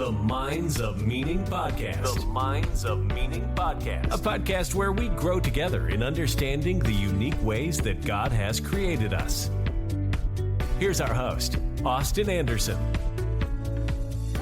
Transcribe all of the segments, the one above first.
The Minds of Meaning Podcast. The Minds of Meaning Podcast. A podcast where we grow together in understanding the unique ways that God has created us. Here's our host, Austin Anderson.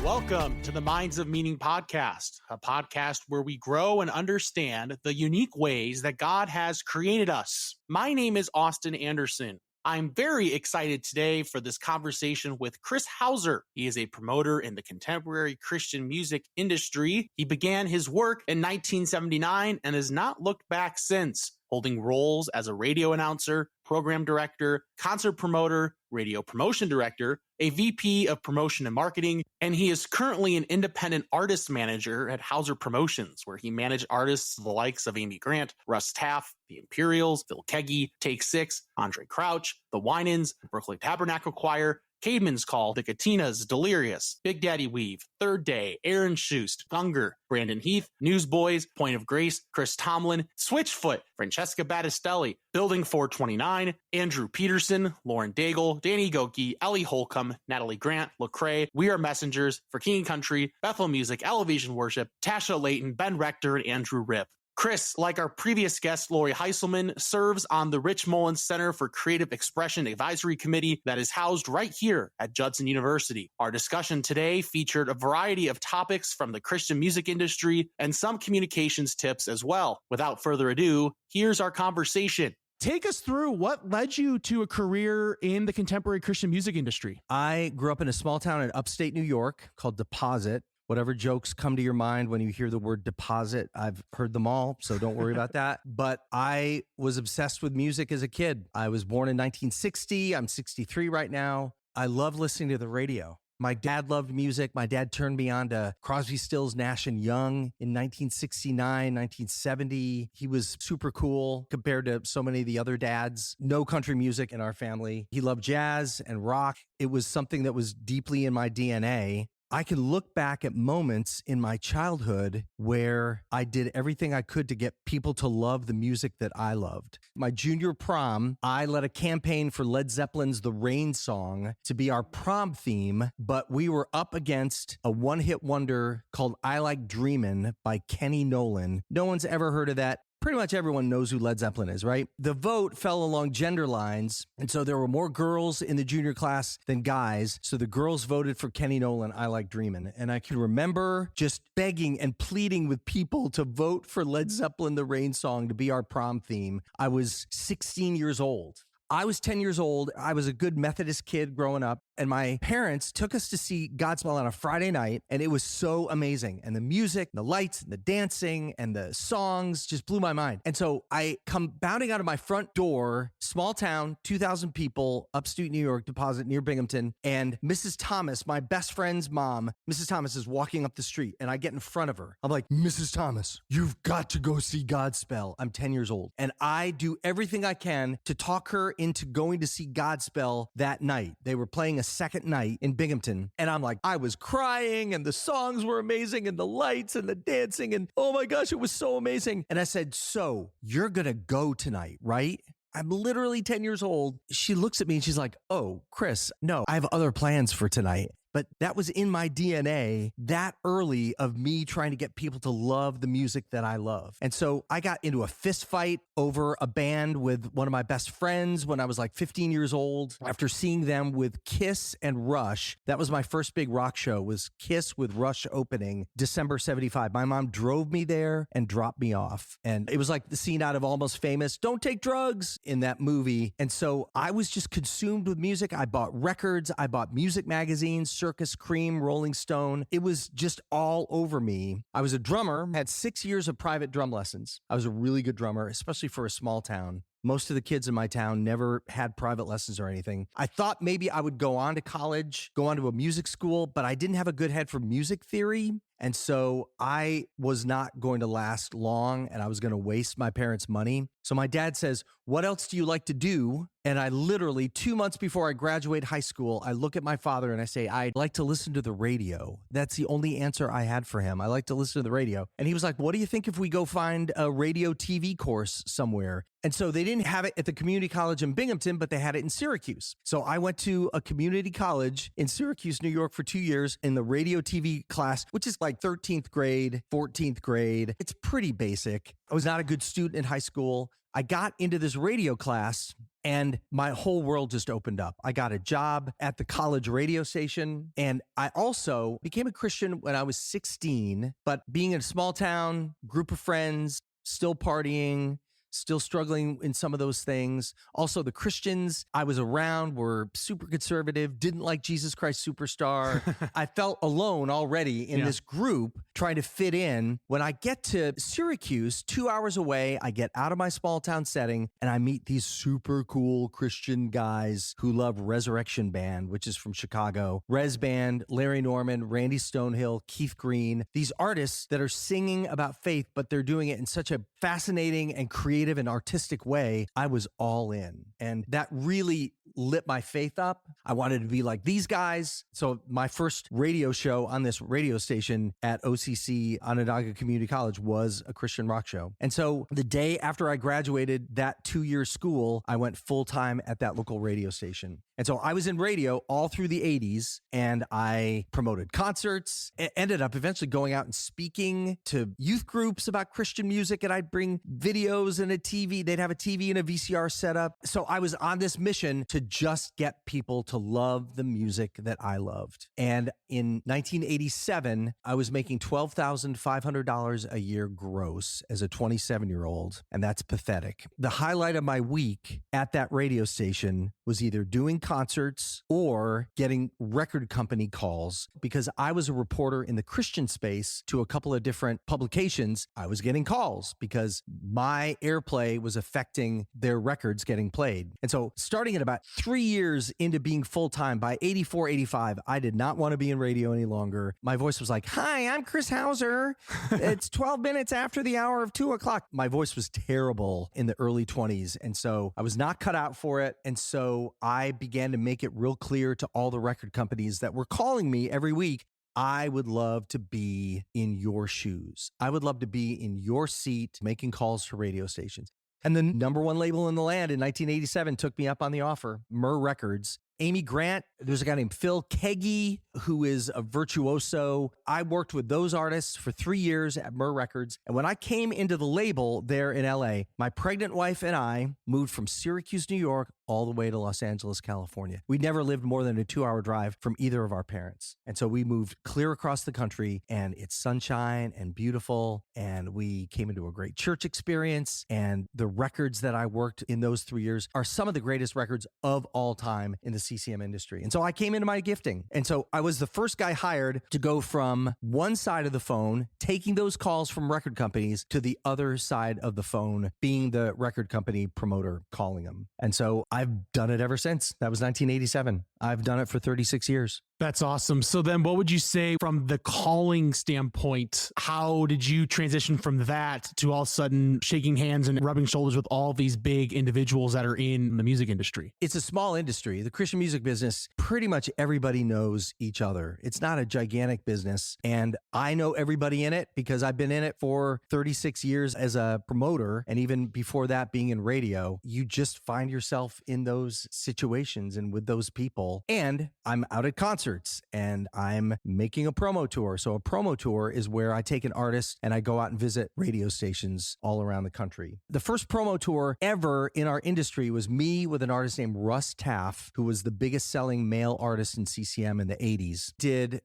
Welcome to the Minds of Meaning Podcast, a podcast where we grow and understand the unique ways that God has created us. My name is Austin Anderson. I'm very excited today for this conversation with Chris Hauser. He is a promoter in the contemporary Christian music industry. He began his work in 1979 and has not looked back since, holding roles as a radio announcer, program director, concert promoter, radio promotion director, a VP of promotion and marketing, and he is currently an independent artist manager at Hauser Promotions, where he managed artists the likes of Andrae Grant, Russ Taff, the Imperials, Keaggy, Take Six, Andrae Crouch, the Winans, Brooklyn Tabernacle Choir, Caedmon's Call, the Katinas, Delirious, Big Daddy Weave, Third Day, Shust, Gungor, Brandon Heath, Newsboys, Point of Grace, Chris Tomlin, SWITCHFOOT, Francesca Battistelli, Building 429, Andrew Peterson, Lauren Daigle, Danny Gokey, Ellie Holcomb, Natalie Grant, LeCrae, We Are Messengers, For King and Country, Bethel Music, Elevation Worship, Tasha Layton, Ben Rector, and Andrew Ripp. Chris, like our previous guest, Lori Heiselman, serves on the Rich Mullins Center for Creative Expression Advisory Committee that is housed right here at Judson University. Our discussion today featured a variety of topics from the Christian music industry and some communications tips as well. Without further ado, here's our conversation. Take us through what led you to a career in the contemporary Christian music industry. I grew up in a small town in upstate New York called Deposit. Whatever jokes come to your mind when you hear the word deposit, I've heard them all, so don't worry about that. But I was obsessed with music as a kid. I was born in 1960. I'm 63 right now. I love listening to the radio. My dad loved music. My dad turned me on to Crosby, Stills, Nash & Young in 1969, 1970. He was super cool compared to so many of the other dads. No country music in our family. He loved jazz and rock. It was something that was deeply in my DNA. I can look back at moments in my childhood where I did everything I could to get people to love the music that I loved. My junior prom, I led a campaign for Led Zeppelin's The Rain Song to be our prom theme, but we were up against a one-hit wonder called I Like Dreamin' by Kenny Nolan. No one's ever heard of that. Pretty much everyone knows who Led Zeppelin is, right? The vote fell along gender lines, and so there were more girls in the junior class than guys, so the girls voted for Kenny Nolan, I Like Dreamin'. And I can remember just begging and pleading with people to vote for Led Zeppelin, The Rain Song to be our prom theme. I was 16 years old. I was 10 years old. I was a good Methodist kid growing up, and my parents took us to see Godspell on a Friday night, and it was so amazing. And the music, the lights, and the dancing, and the songs just blew my mind. And so I come bounding out of my front door, small town, 2,000 people, upstate New York, Deposit near Binghamton, and Mrs. Thomas, my best friend's mom, Mrs. Thomas is walking up the street, and I get in front of her. I'm like, Mrs. Thomas, you've got to go see Godspell. I'm 10 years old, and I do everything I can to talk her into going to see Godspell that night. They were playing a second night in Binghamton, and I'm like, I was crying, and the songs were amazing, and the lights and the dancing, and oh my gosh, it was so amazing. And I said, so you're gonna go tonight, right? I'm literally 10 years old. She looks at me and she's like, oh, Chris, no, I have other plans for tonight. But that was in my DNA that early of me trying to get people to love the music that I love. And so I got into a fist fight over a band with one of my best friends when I was like 15 years old. After seeing them with Kiss and Rush, that was my first big rock show, was Kiss with Rush opening December 75. My mom drove me there and dropped me off. And it was like the scene out of Almost Famous, don't take drugs, in that movie. And so I was just consumed with music. I bought records. I bought music magazines, Circus, Cream, Rolling Stone. It was just all over me. I was a drummer, had 6 years of private drum lessons. I was a really good drummer, especially for a small town. Most of the kids in my town never had private lessons or anything. I thought maybe I would go on to college, go on to a music school, but I didn't have a good head for music theory. And so I was not going to last long, and I was going to waste my parents' money. So my dad says, what else do you like to do? And I literally, 2 months before I graduate high school, I look at my father and I say, I like to listen to the radio. That's the only answer I had for him. I like to listen to the radio. And he was like, what do you think if we go find a radio TV course somewhere? And so they didn't have it at the community college in Binghamton, but they had it in Syracuse. So I went to a community college in Syracuse, New York for 2 years in the radio TV class, which is like 13th grade, 14th grade. It's pretty basic. I was not a good student in high school. I got into this radio class and my whole world just opened up. I got a job at the college radio station. And I also became a Christian when I was 16, but being in a small town, group of friends, still partying, still struggling in some of those things. Also, the Christians I was around were super conservative, didn't like Jesus Christ Superstar. I felt alone already in this group trying to fit in. When I get to Syracuse, 2 hours away, I get out of my small town setting and I meet these super cool Christian guys who love Resurrection Band, which is from Chicago. Res Band, Larry Norman, Randy Stonehill, Keith Green, these artists that are singing about faith, but they're doing it in such a fascinating and creative and artistic way. I was all in. And that really lit my faith up. I wanted to be like these guys. So my first radio show on this radio station at OCC Onondaga Community College was a Christian rock show. And so the day after I graduated that 2-year school, I went full time at that local radio station. And so I was in radio all through the 80s and I promoted concerts, ended up eventually going out and speaking to youth groups about Christian music. And I'd bring videos and a TV. They'd have a TV and a VCR set up. So I was on this mission to just get people to love the music that I loved. And in 1987, I was making $12,500 a year gross as a 27-year-old. And that's pathetic. The highlight of my week at that radio station was either doing concerts or getting record company calls because I was a reporter in the Christian space to a couple of different publications. I was getting calls because my airplay was affecting their records getting played. And so starting at about 3 years into being full-time, by 84, 85, I did not want to be in radio any longer. My voice was like, "Hi, I'm Chris Hauser. It's 12 minutes after the hour of 2 o'clock. My voice was terrible in the early 20s. And so I was not cut out for it. And so I began to make it real clear to all the record companies that were calling me every week, I would love to be in your shoes. I would love to be in your seat making calls to radio stations. And the number one label in the land in 1987 took me up on the offer, Myrrh Records. Amy Grant, there's a guy named Phil Keaggy, who is a virtuoso. I worked with those artists for 3 years at Myrrh Records. And when I came into the label there in LA, my pregnant wife and I moved from Syracuse, New York, all the way to Los Angeles, California. We never lived more than a 2-hour drive from either of our parents. And so we moved clear across the country and it's sunshine and beautiful. And we came into a great church experience. And the records that I worked in those 3 years are some of the greatest records of all time in the CCM industry. And so I came into my gifting. And so I was the first guy hired to go from one side of the phone, taking those calls from record companies, to the other side of the phone, being the record company promoter calling them. And so I've done it ever since. That was 1987. I've done it for 36 years. That's awesome. So then what would you say from the calling standpoint? How did you transition from that to all of a sudden shaking hands and rubbing shoulders with all these big individuals that are in the music industry? It's a small industry. The Christian music business, pretty much everybody knows each other. It's not a gigantic business. And I know everybody in it because I've been in it for 36 years as a promoter. And even before that, being in radio, you just find yourself in those situations and with those people. And I'm out at concerts and I'm making a promo tour. So a promo tour is where I take an artist and I go out and visit radio stations all around the country. The first promo tour ever in our industry was me with an artist named Russ Taff, who was the biggest selling male artist in CCM in the 80s.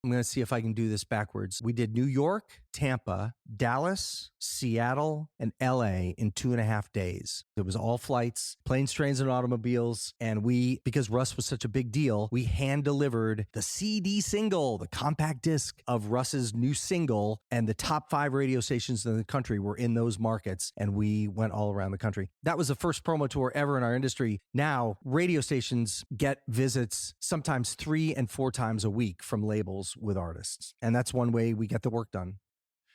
I'm going to see if I can do this backwards. We did New York, Tampa, Dallas, Seattle, and LA in 2.5 days. It was all flights, planes, trains, and automobiles. And because Russ was such a big deal, we hand delivered the CD single, the compact disc of Russ's new single, and the top 5 radio stations in the country were in those markets. And we went all around the country. That was the first promo tour ever in our industry. Now, radio stations get visits sometimes 3 and 4 times a week from labels with artists. And that's one way we get the work done.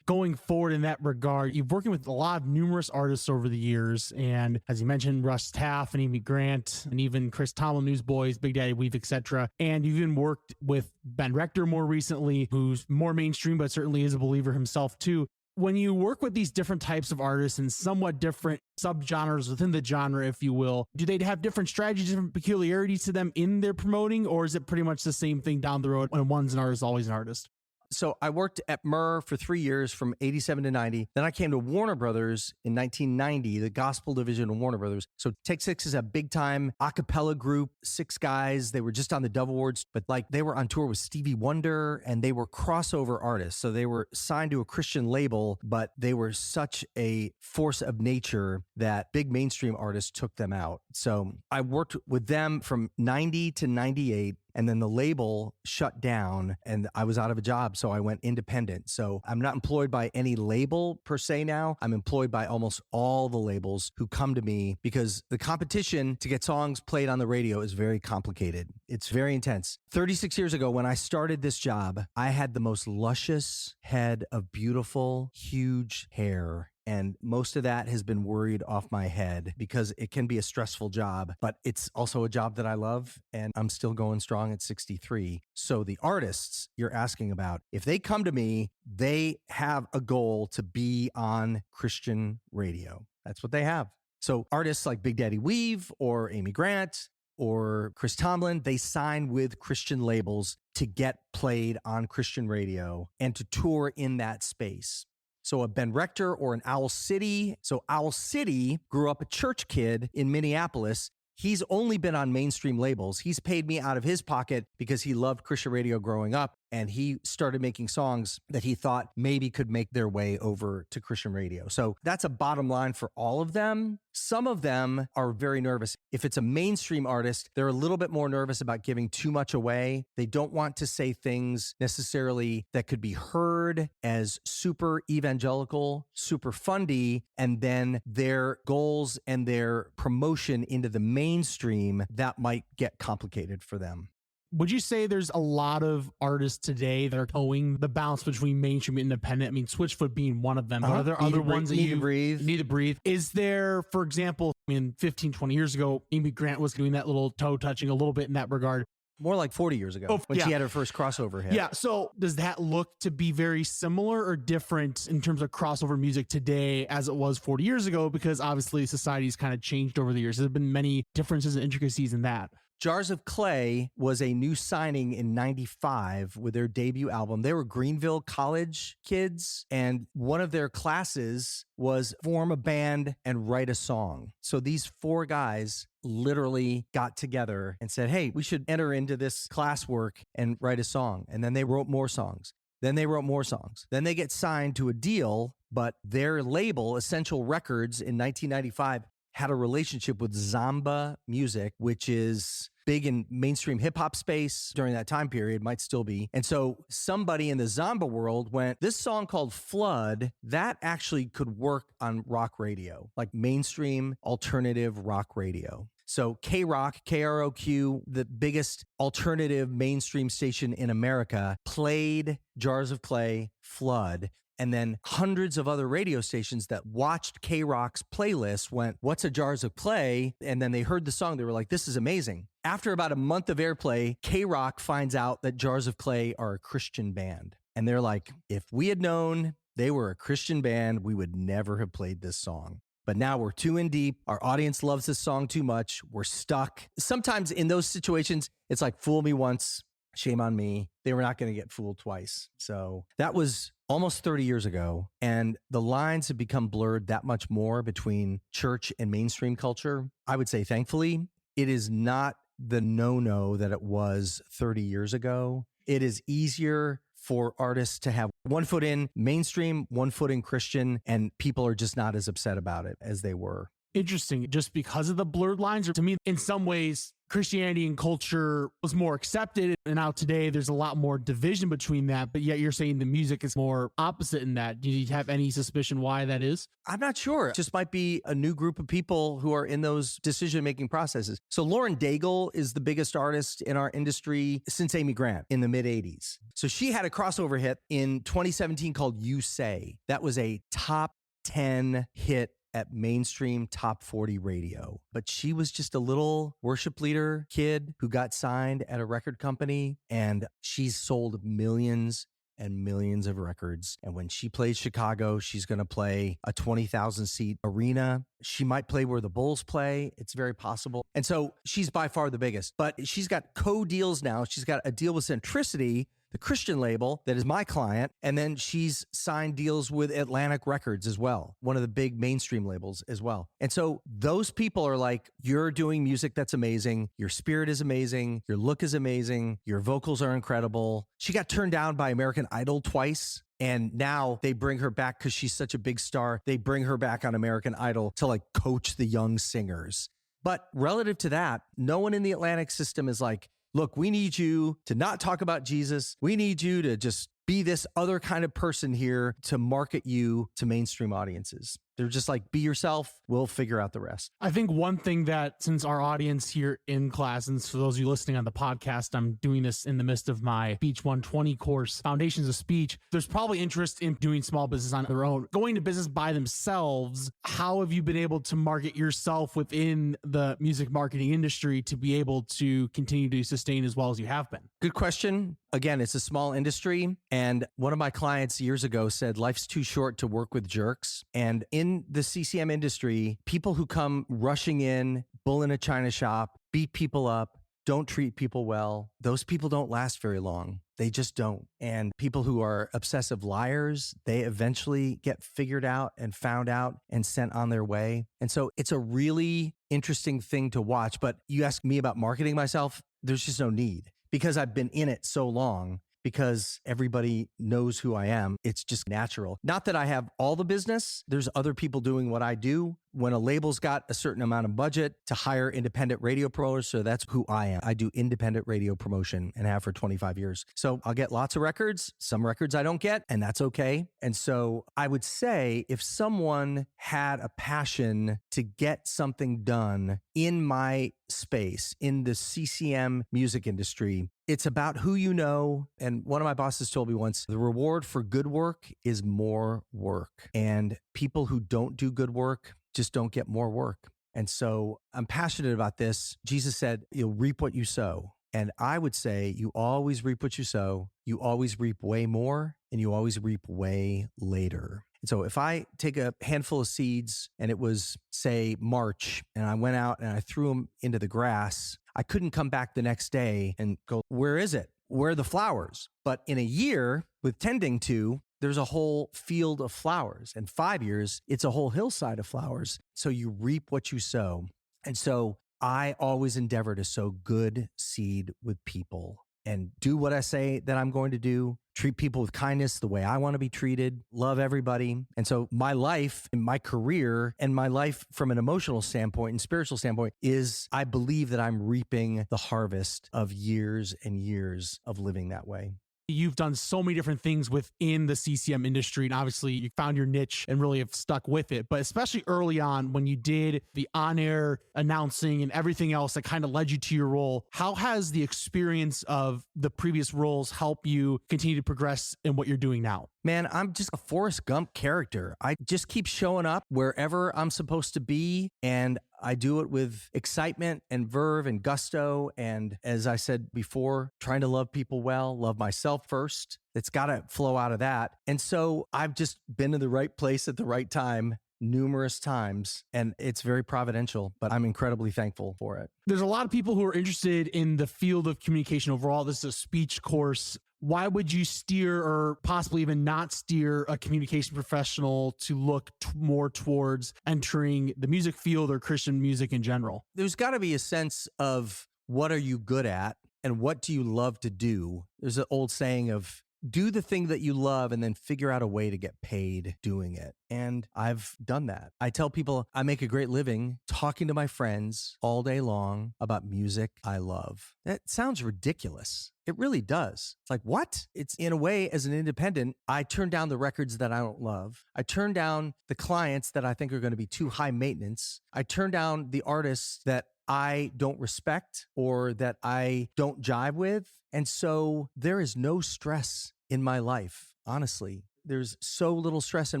Going forward in that regard, you've working with a lot of numerous artists over the years. And as you mentioned, Russ Taff and Amy Grant, and even Chris Tomlin, Newsboys, Big Daddy Weave, etc. And you've even worked with Ben Rector more recently, who's more mainstream, but certainly is a believer himself too. When you work with these different types of artists and somewhat different subgenres within the genre, if you will, do they have different strategies, different peculiarities to them in their promoting, or is it pretty much the same thing down the road when one's an artist, always an artist? So I worked at Myrrh for 3 years from 87 to 90. Then I came to Warner Brothers in 1990, the gospel division of Warner Brothers. So Take Six is a big time a cappella group, 6 guys. They were just on the Dove Awards, but like they were on tour with Stevie Wonder and they were crossover artists. So they were signed to a Christian label, but they were such a force of nature that big mainstream artists took them out. So I worked with them from 90 to 98. And then the label shut down and I was out of a job. So I went independent. So I'm not employed by any label per se now. I'm employed by almost all the labels who come to me because the competition to get songs played on the radio is very complicated. It's very intense. 36 years ago, when I started this job, I had the most luscious head of beautiful, huge hair. And most of that has been worried off my head because it can be a stressful job, but it's also a job that I love and I'm still going strong at 63. So the artists you're asking about, if they come to me, they have a goal to be on Christian radio. That's what they have. So artists like Big Daddy Weave or Amy Grant or Chris Tomlin, they sign with Christian labels to get played on Christian radio and to tour in that space. So a Ben Rector or an Owl City. So Owl City grew up a church kid in Minneapolis. He's only been on mainstream labels. He's paid me out of his pocket because he loved Christian radio growing up. And he started making songs that he thought maybe could make their way over to Christian radio. So that's a bottom line for all of them. Some of them are very nervous. If it's a mainstream artist, they're a little bit more nervous about giving too much away. They don't want to say things necessarily that could be heard as super evangelical, super fundy, and then their goals and their promotion into the mainstream, that might get complicated for them. Would you say there's a lot of artists today that are towing the balance between mainstream and independent? I mean, Switchfoot being one of them. Are there other ones that you need to breathe? Is there, for example, 15, 20 years ago, Amy Grant was doing that little toe touching a little bit in that regard. More like 40 years ago when she had her first crossover hit. Yeah. So does that look to be very similar or different in terms of crossover music today as it was 40 years ago? Because obviously society's kind of changed over the years. There's been many differences and intricacies in that. Jars of Clay was a new signing in 95 with their debut album. They were Greenville College kids, and one of their classes was form a band and write a song. So these 4 guys literally got together and said, hey, we should enter into this classwork and write a song. And then they wrote more songs. Then they wrote more songs. Then they get signed to a deal, but their label, Essential Records, in 1995, had a relationship with Zamba Music, which is big in mainstream hip hop space during that time period, might still be. And so somebody in the Zamba world went, this song called Flood, that actually could work on rock radio, like mainstream alternative rock radio. So K-Rock, KROQ, the biggest alternative mainstream station in America, played Jars of Clay, Flood. And then hundreds of other radio stations that watched K-Rock's playlist went, what's a Jars of Clay? And then they heard the song. They were like, this is amazing. After about a month of airplay, K-Rock finds out that Jars of Clay are a Christian band. And they're like, if we had known they were a Christian band, we would never have played this song. But now we're too in deep. Our audience loves this song too much. We're stuck. Sometimes in those situations, it's like, fool me once, shame on me. They were not going to get fooled twice. So that was almost 30 years ago. And the lines have become blurred that much more between church and mainstream culture. I would say, thankfully, it is not the no-no that it was 30 years ago. It is easier for artists to have one foot in mainstream, one foot in Christian, and people are just not as upset about it as they were. Interesting. Just because of the blurred lines, or to me, in some ways, Christianity and culture was more accepted. And now today, there's a lot more division between that. But yet you're saying the music is more opposite in that. Do you have any suspicion why that is? I'm not sure. It just might be a new group of people who are in those decision-making processes. So Lauren Daigle is the biggest artist in our industry since Amy Grant in the mid-'80s. So she had a crossover hit in 2017 called You Say. That was a top 10 hit at mainstream top 40 radio. But she was just a little worship leader kid who got signed at a record company, and she's sold millions and millions of records. And when she plays Chicago, she's going to play a 20,000 seat arena. She might play where the Bulls play. It's very possible. And so she's by far the biggest, but she's got co-deals now. She's got a deal with Centricity, the Christian label that is my client. And then she's signed deals with Atlantic Records as well, one of the big mainstream labels as well. And so those people are like, you're doing music that's amazing. Your spirit is amazing. Your look is amazing. Your vocals are incredible. She got turned down by American Idol twice. And now they bring her back because she's such a big star. They bring her back on American Idol to like coach the young singers. But relative to that, no one in the Atlantic system is like, look, we need you to not talk about Jesus. We need you to just be this other kind of person here to market you to mainstream audiences. They're just like, be yourself. We'll figure out the rest. I think one thing that, since our audience here in class, and for those of you listening on the podcast, I'm doing this in the midst of my Speech 120 course, Foundations of Speech. There's probably interest in doing small business on their own, going to business by themselves. How have you been able to market yourself within the music marketing industry to be able to continue to sustain as well as you have been? Good question. Again, it's a small industry. And one of my clients years ago said, life's too short to work with jerks. And in the CCM industry, people who come rushing in, bull in a china shop, beat people up, don't treat people well, those people don't last very long. They just don't. And people who are obsessive liars, they eventually get figured out and found out and sent on their way. And so it's a really interesting thing to watch. But you ask me about marketing myself, there's just no need because I've been in it so long. Because everybody knows who I am. It's just natural. Not that I have all the business. There's other people doing what I do. When a label's got a certain amount of budget to hire independent radio promoters, so that's who I am. I do independent radio promotion and have for 25 years. So I'll get lots of records. Some records I don't get, and that's okay. And so I would say if someone had a passion to get something done in my space, in the CCM music industry, it's about who you know. And one of my bosses told me once, the reward for good work is more work. And people who don't do good work just don't get more work. And so I'm passionate about this. Jesus said, you'll reap what you sow. And I would say you always reap what you sow. You always reap way more and you always reap way later. And so if I take a handful of seeds and it was, say, March, and I went out and I threw them into the grass, I couldn't come back the next day and go, where is it? Where are the flowers? But in a year with tending to, there's a whole field of flowers. And 5 years, it's a whole hillside of flowers. So you reap what you sow. And so I always endeavor to sow good seed with people and do what I say that I'm going to do, treat people with kindness the way I want to be treated, love everybody. And so my life and my career and my life from an emotional standpoint and spiritual standpoint is I believe that I'm reaping the harvest of years and years of living that way. You've done so many different things within the CCM industry, and obviously you found your niche and really have stuck with it. But especially early on when you did the on-air announcing and everything else that kind of led you to your role, how has the experience of the previous roles helped you continue to progress in what you're doing now? Man, I'm just a Forrest Gump character. I just keep showing up wherever I'm supposed to be, and I do it with excitement and verve and gusto. And as I said before, trying to love people well, love myself first. It's got to flow out of that. And so I've just been in the right place at the right time numerous times, and it's very providential, but I'm incredibly thankful for it. There's a lot of people who are interested in the field of communication overall. This is a speech course. Why would you steer or possibly even not steer a communication professional to look more towards entering the music field or Christian music in general? There's got to be a sense of what are you good at and what do you love to do? There's an old saying of do the thing that you love and then figure out a way to get paid doing it. And I've done that. I tell people I make a great living talking to my friends all day long about music I love. That sounds ridiculous. It really does. It's like, what? It's in a way, as an independent, I turn down the records that I don't love. I turn down the clients that I think are going to be too high maintenance. I turn down the artists that I don't respect or that I don't jive with. And so there is no stress in my life, honestly. there's so little stress in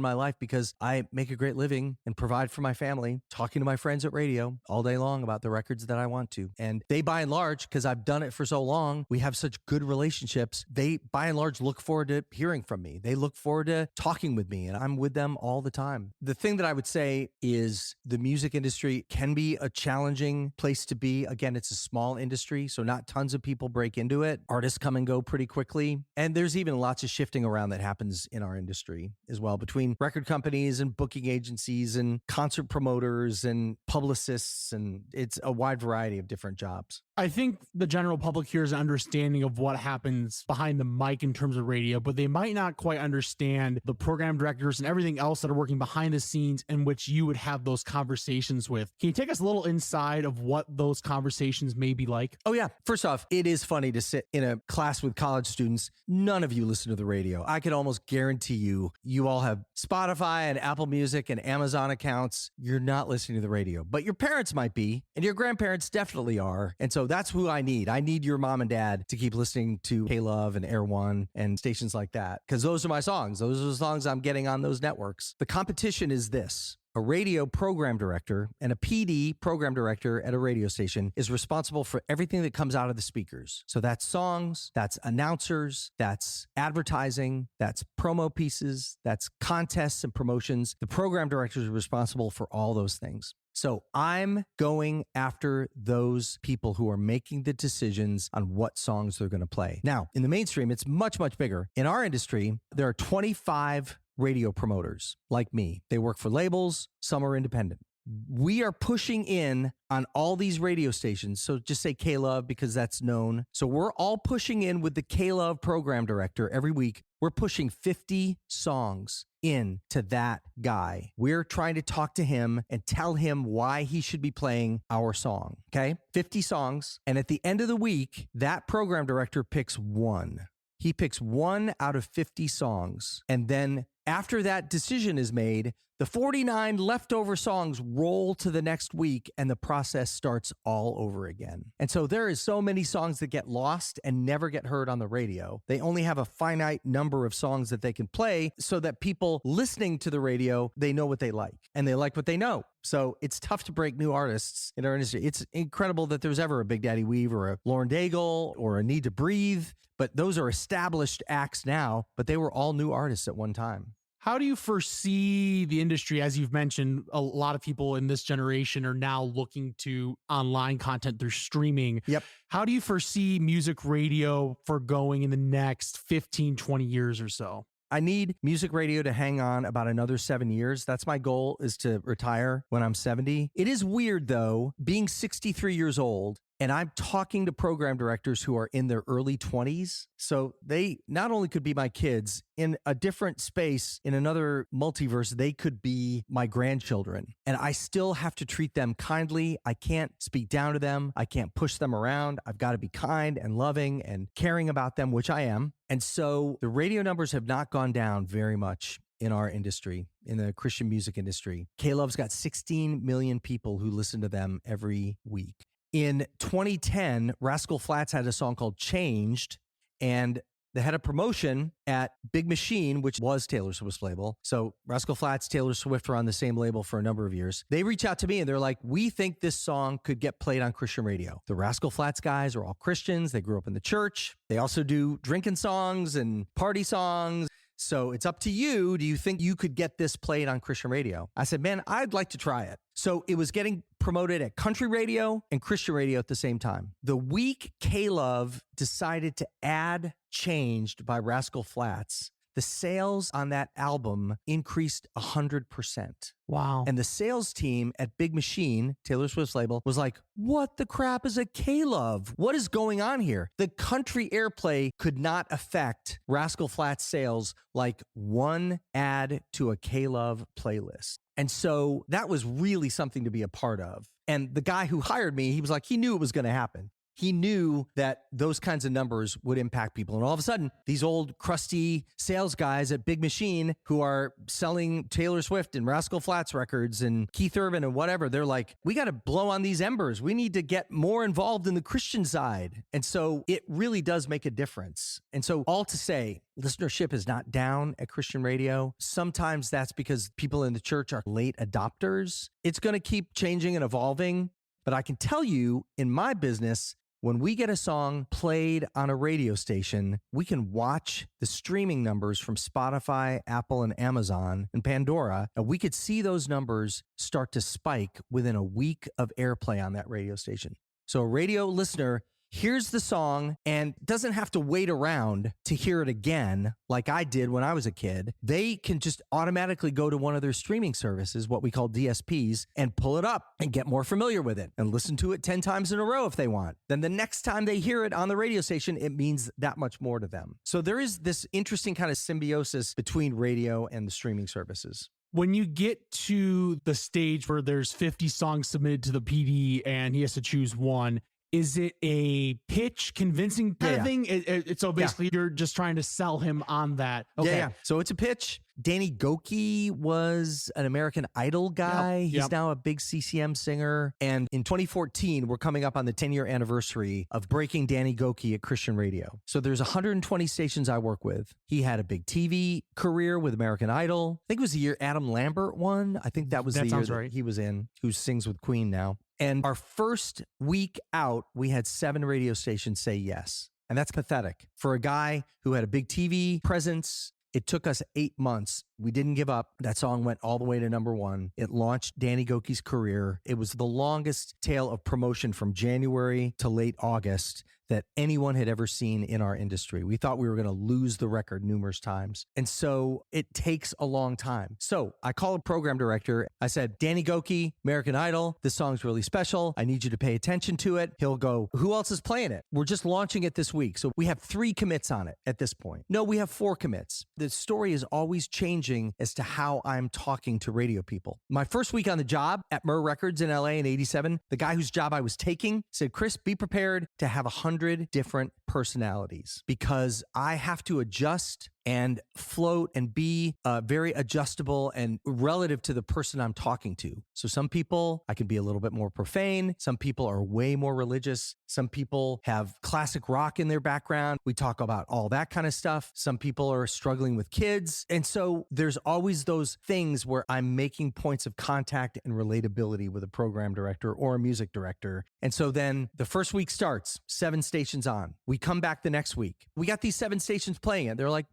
my life because I make a great living and provide for my family, talking to my friends at radio all day long about the records that I want to. And they, by and large, because I've done it for so long, we have such good relationships. They, by and large, look forward to hearing from me. They look forward to talking with me, and I'm with them all the time. The thing that I would say is the music industry can be a challenging place to be. Again, it's a small industry, so not tons of people break into it. Artists come and go pretty quickly. And there's even lots of shifting around that happens in our industry as well, between record companies and booking agencies and concert promoters and publicists, and it's a wide variety of different jobs. I think the general public here is an understanding of what happens behind the mic in terms of radio, but they might not quite understand the program directors and everything else that are working behind the scenes in which you would have those conversations with. Can you take us a little inside of what those conversations may be like? Oh, yeah. First off, it is funny to sit in a class with college students. None of you listen to the radio. I could almost guarantee you all have Spotify and Apple Music and Amazon accounts. You're not listening to the radio, but your parents might be, and your grandparents definitely are. And so that's who I need. I need your mom and dad to keep listening to K-Love and Air One and stations like that, because those are my songs. Those are the songs I'm getting on those networks. The competition is this. A radio program director and a PD program director at a radio station is responsible for everything that comes out of the speakers. So that's songs, that's announcers, that's advertising, that's promo pieces, that's contests and promotions. The program directors are responsible for all those things. So I'm going after those people who are making the decisions on what songs they're going to play. Now, in the mainstream, it's much, much bigger. In our industry, there are 25 radio promoters like me. They work for labels. Some are independent. We are pushing in on all these radio stations. So just say K-Love because that's known. So we're all pushing in with the K-Love program director every week. We're pushing 50 songs in to that guy. We're trying to talk to him and tell him why he should be playing our song. Okay? 50 songs. And at the end of the week, that program director picks one. He picks one out of 50 songs. And then after that decision is made, the 49 leftover songs roll to the next week and the process starts all over again. And so there is so many songs that get lost and never get heard on the radio. They only have a finite number of songs that they can play so that people listening to the radio, they know what they like and they like what they know. So it's tough to break new artists in our industry. It's incredible that there's ever a Big Daddy Weave or a Lauren Daigle or a Need to Breathe, but those are established acts now, but they were all new artists at one time. How do you foresee the industry? As you've mentioned, a lot of people in this generation are now looking to online content through streaming. Yep. How do you foresee music radio for going in the next 15, 20 years or so? I need music radio to hang on about another 7 years. That's my goal, is to retire when I'm 70. It is weird, though, being 63 years old, and I'm talking to program directors who are in their early 20s. So they not only could be my kids, in a different space, in another multiverse, they could be my grandchildren. And I still have to treat them kindly. I can't speak down to them. I can't push them around. I've got to be kind and loving and caring about them, which I am. And so the radio numbers have not gone down very much in our industry, in the Christian music industry. K-Love's got 16 million people who listen to them every week. In 2010, Rascal Flatts had a song called Changed, and they had a promotion at Big Machine, which was Taylor Swift's label. So Rascal Flatts, Taylor Swift were on the same label for a number of years. They reach out to me and they're like, we think this song could get played on Christian radio. The Rascal Flatts guys are all Christians. They grew up in the church. They also do drinking songs and party songs. So it's up to you. Do you think you could get this played on Christian radio? I said, man, I'd like to try it. So it was getting promoted at country radio and Christian radio at the same time. The week K-Love decided to add Changed by Rascal Flatts, the sales on that album increased 100%. Wow. And the sales team at Big Machine, Taylor Swift's label, was like, what the crap is a K-Love? What is going on here? The country airplay could not affect Rascal Flatts sales like one ad to a K-Love playlist. And so that was really something to be a part of. And the guy who hired me, he was like, he knew it was going to happen. He knew that those kinds of numbers would impact people. And all of a sudden, these old crusty sales guys at Big Machine who are selling Taylor Swift and Rascal Flatts records and Keith Urban and whatever, they're like, we got to blow on these embers. We need to get more involved in the Christian side. And so it really does make a difference. And so all to say, listenership is not down at Christian radio. Sometimes that's because people in the church are late adopters. It's going to keep changing and evolving. But I can tell you, in my business, when we get a song played on a radio station, we can watch the streaming numbers from Spotify, Apple, and Amazon and Pandora, and we could see those numbers start to spike within a week of airplay on that radio station. So a radio listener hears the song and doesn't have to wait around to hear it again like I did when I was a kid. They can just automatically go to one of their streaming services, what we call DSPs, and pull it up and get more familiar with it and listen to it 10 times in a row if they want. Then the next time they hear it on the radio station, it means that much more to them. So there is this interesting kind of symbiosis between radio and the streaming services. When you get to the stage where there's 50 songs submitted to the PD and he has to choose one, is it a pitch convincing kind of thing? So basically you're just trying to sell him on that. Okay. Yeah. So it's a pitch. Danny Gokey was an American Idol guy. He's now a big CCM singer. And in 2014, we're coming up on the 10-year anniversary of breaking Danny Gokey at Christian radio. So there's 120 stations I work with. He had a big TV career with American Idol. I think it was the year Adam Lambert won. I think that was the year that he was in, who sings with Queen now. And our first week out, we had 7 radio stations say yes. And that's pathetic. For a guy who had a big TV presence, it took us 8 months. We didn't give up. That song went all the way to number 1. It launched Danny Gokey's career. It was the longest tail of promotion from January to late August that anyone had ever seen in our industry. We thought we were going to lose the record numerous times. And so it takes a long time. So I call a program director. I said, Danny Gokey, American Idol, this song's really special. I need you to pay attention to it. He'll go, who else is playing it? We're just launching it this week. So we have 3 commits on it at this point. No, we have 4 commits. The story is always changing as to how I'm talking to radio people. My first week on the job at Murr Records in LA in 87, the guy whose job I was taking said, Chris, be prepared to have 100 different personalities because I have to adjust and float and be very adjustable and relative to the person I'm talking to. So some people, I can be a little bit more profane. Some people are way more religious. Some people have classic rock in their background. We talk about all that kind of stuff. Some people are struggling with kids. And so there's always those things where I'm making points of contact and relatability with a program director or a music director. And so then the first week starts, 7 stations on. We come back the next week. We got these 7 stations playing it. They're like,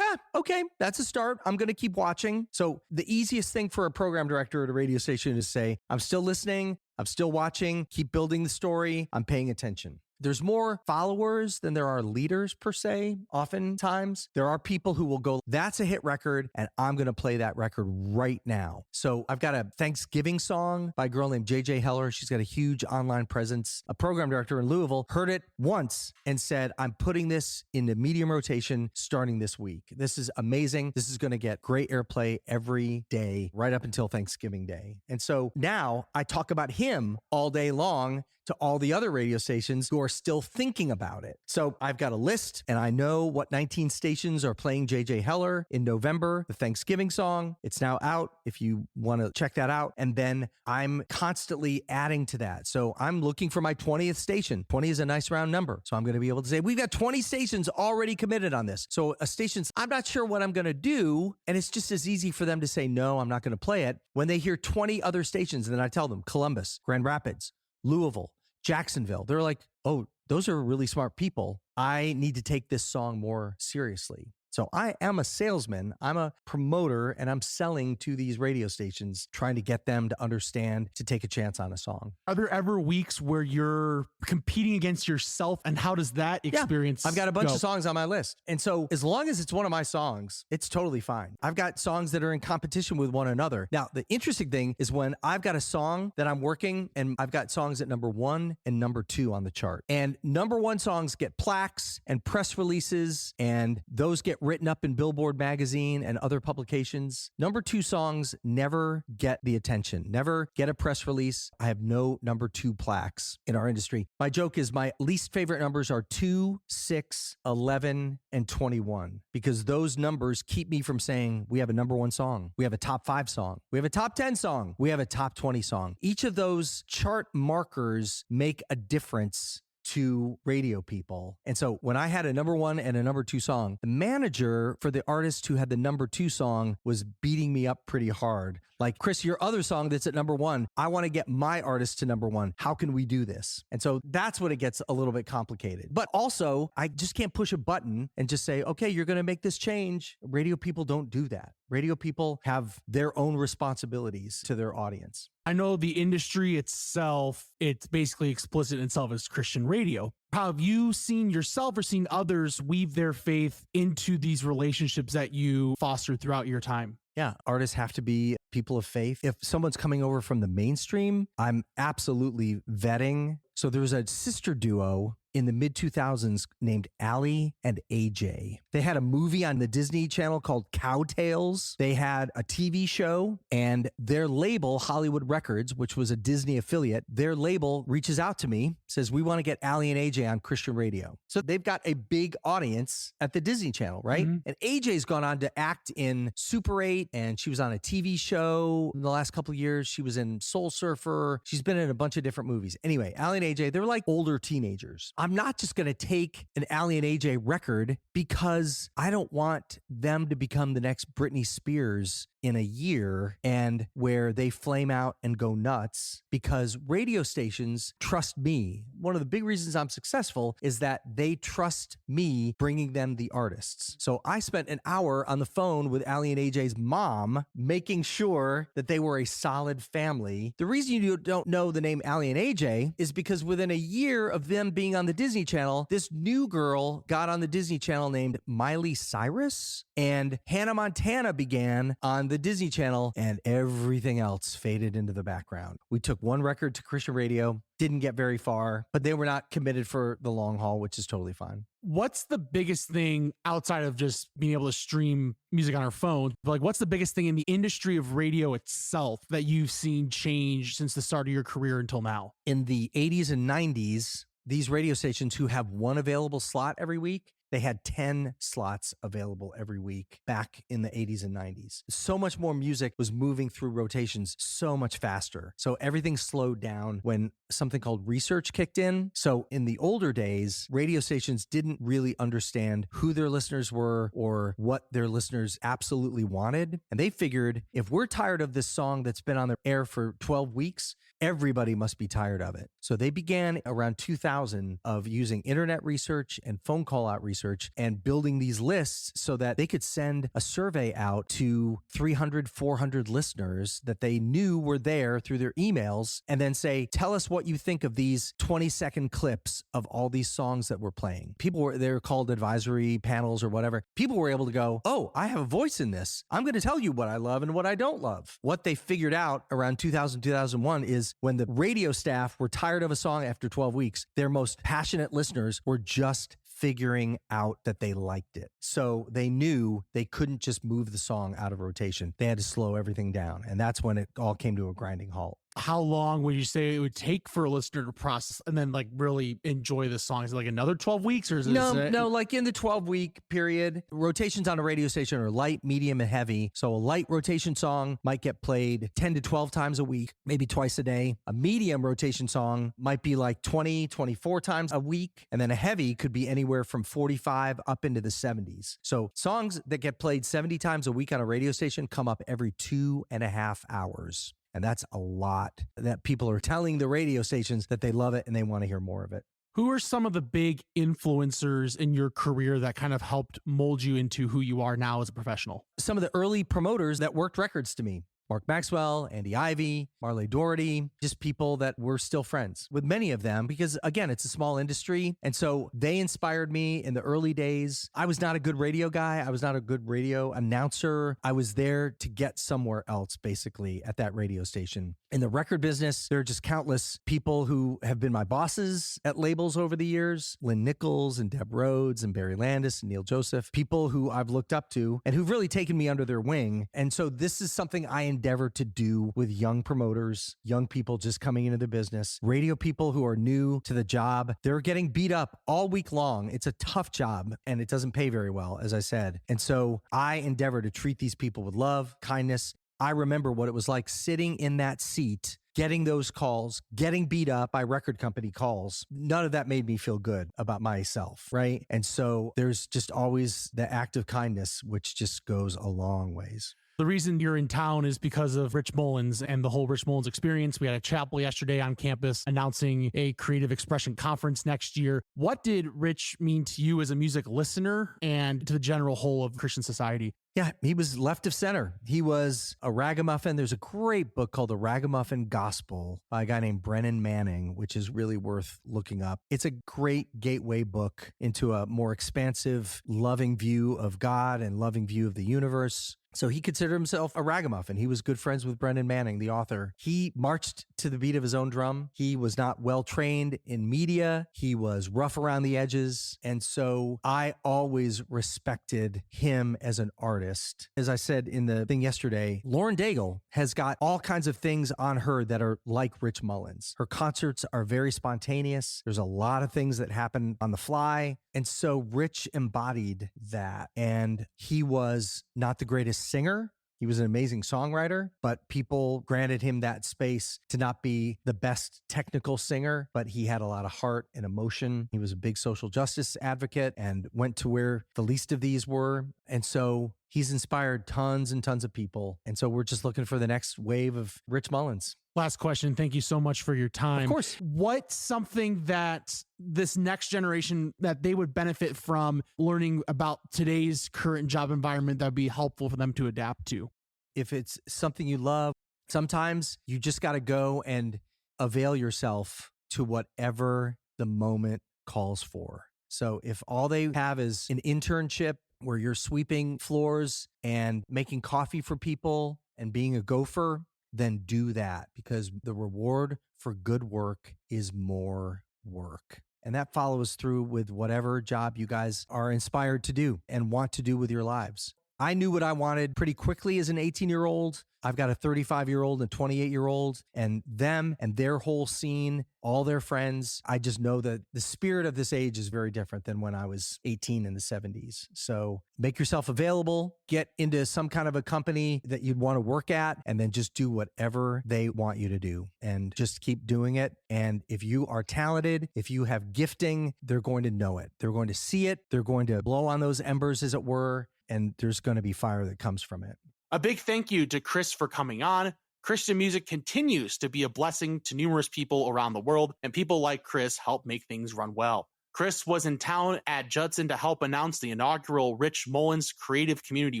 okay, that's a start. I'm going to keep watching. So the easiest thing for a program director at a radio station is to say, I'm still listening. I'm still watching. Keep building the story. I'm paying attention. There's more followers than there are leaders per se. Oftentimes, there are people who will go, that's a hit record, and I'm going to play that record right now. So I've got a Thanksgiving song by a girl named JJ Heller. She's got a huge online presence. A program director in Louisville heard it once and said, I'm putting this into medium rotation starting this week. This is amazing. This is going to get great airplay every day, right up until Thanksgiving Day. And so now I talk about him all day long to all the other radio stations who are still thinking about it. So I've got a list and I know what 19 stations are playing JJ Heller in November, the Thanksgiving song. It's now out if you want to check that out. And then I'm constantly adding to that. So I'm looking for my 20th station. 20 is a nice round number. So I'm going to be able to say, we've got 20 stations already committed on this. So a station's, I'm not sure what I'm going to do. And it's just as easy for them to say, no, I'm not going to play it. When they hear 20 other stations, and then I tell them Columbus, Grand Rapids, Louisville, Jacksonville. They're like, oh, those are really smart people. I need to take this song more seriously. So I am a salesman, I'm a promoter, and I'm selling to these radio stations, trying to get them to understand, to take a chance on a song. Are there ever weeks where you're competing against yourself, and how does that experience I've got a bunch of songs on my list. And so as long as it's one of my songs, it's totally fine. I've got songs that are in competition with one another. Now, the interesting thing is when I've got a song that I'm working and I've got songs at number 1 and number 2 on the chart. And number 1 songs get plaques and press releases, and those get written up in Billboard magazine and other publications. Number 2 songs never get the attention, never get a press release. I have no number 2 plaques in our industry. My joke is my least favorite numbers are 2, 6, 11, and 21, because those numbers keep me from saying we have a number 1 song, we have a top 5 song, we have a top 10 song, we have a top 20 song. Each of those chart markers make a difference to radio people. And so when I had a number 1 and a number 2 song, the manager for the artist who had the number 2 song was beating me up pretty hard. Like, Chris, your other song that's at number 1, I want to get my artist to number 1. How can we do this? And so that's when it gets a little bit complicated. But also, I just can't push a button and just say, okay, you're going to make this change. Radio people don't do that. Radio people have their own responsibilities to their audience. I know the industry itself, it's basically explicit in itself as Christian radio. How have you seen yourself or seen others weave their faith into these relationships that you fostered throughout your time? Yeah, artists have to be people of faith. If someone's coming over from the mainstream, I'm absolutely vetting. So there was a sister duo in the mid-2000s named Allie and AJ. They had a movie on the Disney Channel called Cow Tales. They had a TV show, and their label, Hollywood Records, which was a Disney affiliate, their label reaches out to me, says, we want to get Allie and AJ on Christian radio. So they've got a big audience at the Disney Channel, right? Mm-hmm. And AJ's gone on to act in Super 8, and she was on a TV show in the last couple of years. She was in Soul Surfer. She's been in a bunch of different movies. Anyway, Allie and AJ, they were like older teenagers. I'm not just going to take an Allie and AJ record because I don't want them to become the next Britney Spears in a year and where they flame out and go nuts, because radio stations trust me. One of the big reasons I'm successful is that they trust me bringing them the artists. So I spent an hour on the phone with Allie and AJ's mom, making sure that they were a solid family. The reason you don't know the name Allie and AJ is because within a year of them being on the Disney Channel, this new girl got on the Disney Channel named Miley Cyrus, and Hannah Montana began on the Disney Channel, and everything else faded into the background. We took one record to Christian radio, didn't get very far, but they were not committed for the long haul, which is totally fine. What's the biggest thing outside of just being able to stream music on our phone? Like, what's the biggest thing in the industry of radio itself that you've seen change since the start of your career until now? In the 80s and 90s, these radio stations who have one available slot every week, they had 10 slots available every week back in the 80s and 90s. So much more music was moving through rotations so much faster. So everything slowed down when something called research kicked in. So in the older days, radio stations didn't really understand who their listeners were or what their listeners absolutely wanted. And they figured, if we're tired of this song that's been on the air for 12 weeks, everybody must be tired of it. So they began around 2000 of using internet research and phone call out research and building these lists so that they could send a survey out to 300, 400 listeners that they knew were there through their emails, and then say, tell us what you think of these 20-second clips of all these songs that we're playing. They're called advisory panels or whatever. People were able to go, oh, I have a voice in this. I'm going to tell you what I love and what I don't love. What they figured out around 2000, 2001 is when the radio staff were tired of a song after 12 weeks, their most passionate listeners were just figuring out that they liked it. So they knew they couldn't just move the song out of rotation. They had to slow everything down. And that's when it all came to a grinding halt. How long would you say it would take for a listener to process and then like really enjoy the song? Is it like another 12 weeks or is it? No, like in the 12-week period, rotations on a radio station are light, medium, and heavy. So a light rotation song might get played 10 to 12 times a week, maybe twice a day. A medium rotation song might be like 20, 24 times a week. And then a heavy could be anywhere from 45 up into the 70s. So songs that get played 70 times a week on a radio station come up every 2.5 hours. And that's a lot that people are telling the radio stations that they love it and they want to hear more of it. Who are some of the big influencers in your career that kind of helped mold you into who you are now as a professional? Some of the early promoters that worked records to me. Mark Maxwell, Andy Ivey, Marley Doherty, just people that were still friends with many of them because, again, it's a small industry. And so they inspired me in the early days. I was not a good radio guy. I was not a good radio announcer. I was there to get somewhere else, basically, at that radio station. In the record business, there are just countless people who have been my bosses at labels over the years. Lynn Nichols and Deb Rhodes and Barry Landis and Neil Joseph, people who I've looked up to and who've really taken me under their wing. And so this is something I endeavor to do with young promoters, young people just coming into the business, radio people who are new to the job. They're getting beat up all week long. It's a tough job and it doesn't pay very well, as I said. And so I endeavor to treat these people with love, kindness. I remember what it was like sitting in that seat, getting those calls, getting beat up by record company calls. None of that made me feel good about myself, right? And so there's just always the act of kindness, which just goes a long ways. The reason you're in town is because of Rich Mullins and the whole Rich Mullins experience. We had a chapel yesterday on campus announcing a creative expression conference next year. What did Rich mean to you as a music listener and to the general whole of Christian society? Yeah, he was left of center. He was a ragamuffin. There's a great book called The Ragamuffin Gospel by a guy named Brennan Manning, which is really worth looking up. It's a great gateway book into a more expansive, loving view of God and loving view of the universe. So he considered himself a ragamuffin. He was good friends with Brendan Manning, the author. He marched to the beat of his own drum. He was not well trained in media. He was rough around the edges. And so I always respected him as an artist. As I said in the thing yesterday, Lauren Daigle has got all kinds of things on her that are like Rich Mullins. Her concerts are very spontaneous. There's a lot of things that happen on the fly. And so Rich embodied that. And he was not the greatest singer. He was an amazing songwriter, but people granted him that space to not be the best technical singer, but he had a lot of heart and emotion. He was a big social justice advocate and went to where the least of these were. And so he's inspired tons and tons of people. And so we're just looking for the next wave of Rich Mullins. Last question. Thank you so much for your time. Of course. What's something that this next generation that they would benefit from learning about today's current job environment that would be helpful for them to adapt to? If it's something you love, sometimes you just got to go and avail yourself to whatever the moment calls for. So if all they have is an internship where you're sweeping floors and making coffee for people and being a gopher, then do that, because the reward for good work is more work. And that follows through with whatever job you guys are inspired to do and want to do with your lives. I knew what I wanted pretty quickly as an 18-year-old. I've got a 35-year-old and 28-year-old, and them and their whole scene, all their friends. I just know that the spirit of this age is very different than when I was 18 in the 70s. So make yourself available, get into some kind of a company that you'd want to work at, and then just do whatever they want you to do and just keep doing it. And if you are talented, if you have gifting, they're going to know it. They're going to see it. They're going to blow on those embers, as it were, and there's going to be fire that comes from it. A big thank you to Chris for coming on. Christian music continues to be a blessing to numerous people around the world, and people like Chris help make things run well. Chris was in town at Judson to help announce the inaugural Rich Mullins Creative Community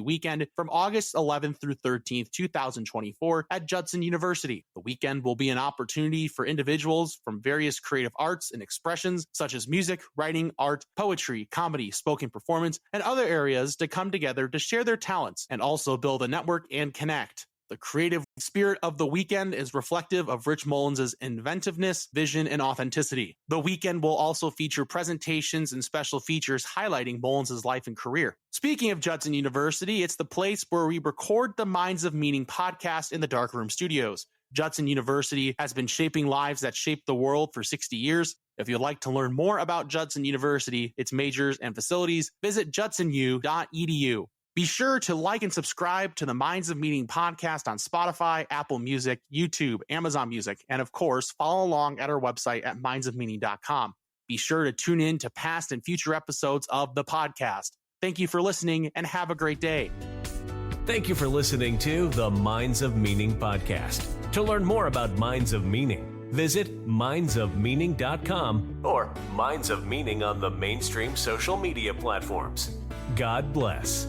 Weekend from August 11th through 13th, 2024 at Judson University. The weekend will be an opportunity for individuals from various creative arts and expressions such as music, writing, art, poetry, comedy, spoken performance, and other areas to come together to share their talents and also build a network and connect. The creative spirit of the weekend is reflective of Rich Mullins' inventiveness, vision, and authenticity. The weekend will also feature presentations and special features highlighting Mullins' life and career. Speaking of Judson University, it's the place where we record the Minds of Meaning podcast in the Darkroom Studios. Judson University has been shaping lives that shape the world for 60 years. If you'd like to learn more about Judson University, its majors, and facilities, visit judsonu.edu. Be sure to like and subscribe to the Minds of Meaning podcast on Spotify, Apple Music, YouTube, Amazon Music, and of course, follow along at our website at mindsofmeaning.com. Be sure to tune in to past and future episodes of the podcast. Thank you for listening and have a great day. Thank you for listening to the Minds of Meaning podcast. To learn more about Minds of Meaning, visit mindsofmeaning.com or Minds of Meaning on the mainstream social media platforms. God bless.